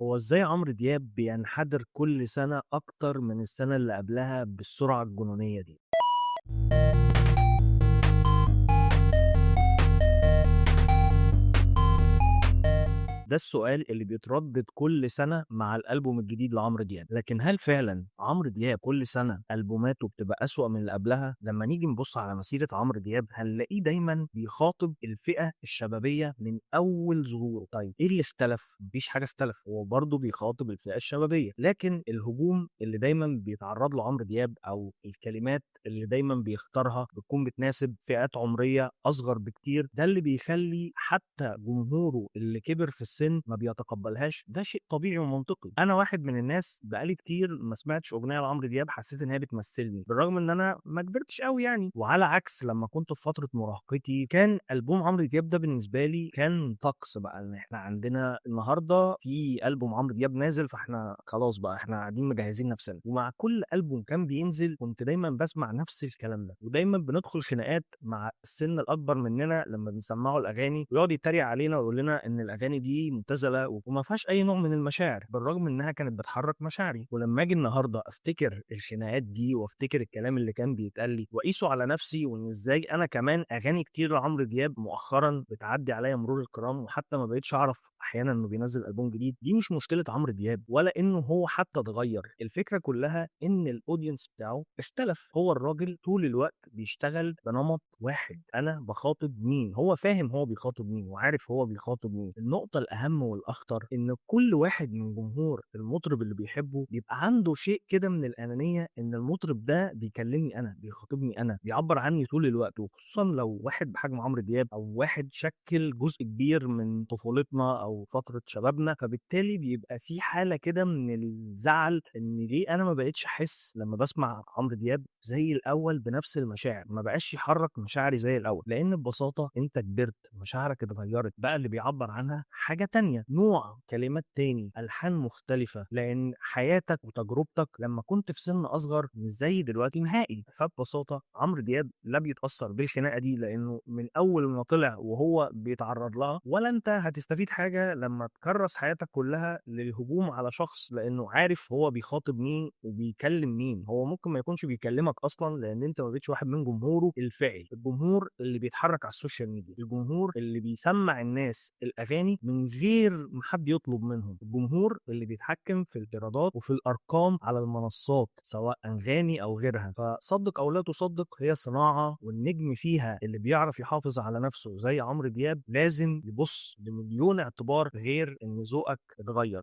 هو إزاي عمرو دياب بينحدر كل سنة أكتر من السنة اللي قبلها بالسرعة الجنونية دي؟ ده السؤال اللي بيتردد كل سنة مع الألبوم الجديد لعمرو دياب، لكن هل فعلا عمرو دياب كل سنة ألبوماته بتبقى أسوأ من اللي قبلها؟ لما نيجي نبص على مسيرة عمرو دياب هنلاقيه دايما بيخاطب الفئة الشبابية من أول ظهوره. طيب إيه اللي اختلف؟ مفيش حاجة اختلف، هو برضه بيخاطب الفئة الشبابية، لكن الهجوم اللي دايما بيتعرض له عمرو دياب أو الكلمات اللي دايما بيختارها بتكون بتناسب فئات عمرية أصغر بكتير، ده اللي بيخلي حتى جمهوره اللي كبر في السن ما بيتقبلهاش. ده شيء طبيعي ومنطقي. أنا واحد من الناس بقالي كتير ما سمعتش أغنية لعمرو دياب حسيت إن هي بتمثلني، بالرغم إن أنا ما كبرتش قوي يعني. وعلى عكس لما كنت في فترة مراهقتي كان ألبوم عمرو دياب ده بالنسبة لي كان طقس بقى، إن إحنا عندنا النهاردة في ألبوم عمرو دياب نازل فإحنا خلاص بقى إحنا قاعدين مجهزين نفسنا. ومع كل ألبوم كان بينزل كنت دايما بسمع نفس الكلام ده، ودايما بندخل خناقات مع السن الأكبر مننا لما بنسمعه الأغاني ويقعد يتريق علينا ويقول لنا إن الأغاني دي مبتذلة وما فيهاش أي نوع من المشاعر، بالرغم إنها كانت بتحرك مشاعري. ولما أجي النهاردة أفتكر الخناقات دي وأفتكر الكلام اللي كان بيتقال لي وأقيسه على نفسي، وإن إزاي أنا كمان أغاني كتير لعمرو دياب مؤخرا بتعدي عليا مرور الكرام وحتى ما بقتش أعرف أحيانا إنه بينزل ألبوم جديد، دي مش مشكلة عمرو دياب ولا إنه هو حتى اتغير. الفكرة كلها إن الأودينس بتاعه اختلف. هو الراجل طول الوقت بيشتغل بنمط واحد، أنا بخاطب مين، هو فاهم هو بيخاطب مين وعارف هو بيخاطب مين. النقطة الأهم والأخطر إن كل واحد من جمهور المطرب اللي بيحبه بيبقى عنده شيء كده من الأنانية، إن المطرب ده بيكلمني أنا، بيخاطبني أنا، بيعبر عني طول الوقت. وخصوصا لو واحد بحجم عمرو دياب أو واحد شكل جزء كبير من طفولتنا أو فترة شبابنا، فبالتالي بيبقى في حالة كده من الزعل إن ليه أنا ما بقتش أحس لما بسمع عمرو دياب زي الأول بنفس المشاعر، ما بقاش يحرك مشاعري زي الأول، لأن ببساطة أنت كبرت، مشاعرك اتغيرت، بقى اللي بيعبر عنها حاجة تانية، نوع كلمات تاني، ألحان مختلفة، لأن حياتك وتجربتك لما كنت في سن أصغر مش زي دلوقتي نهائي. فببساطة عمرو دياب لا بيتأثر بالخناقة دي، لأنه من أول ما طلع وهو بيتعرض لها، ولا أنت هتستفيد حاجة لما تكرس حياتك كلها للهجوم على شخص لأنه عارف هو بيخاطب مين وبيكلم مين. هو ممكن ما يكونش بيكلمك أصلا لأن أنت ما بقتش واحد من جمهوره الفاعل، الجمهور اللي بيتحرك على السوشيال ميديا، الجمهور اللي بيسمع الناس الأغاني من غير ما حد يطلب منهم، الجمهور اللي بيتحكم في الإيرادات وفي الأرقام على المنصات سواء أنغامي أو غيرها. فصدق أو لا تصدق هي صناعة، والنجم فيها اللي بيعرف يحافظ على نفسه زي عمرو دياب لازم يبص بمليون اعتبار غير إن ذوقك اتغير.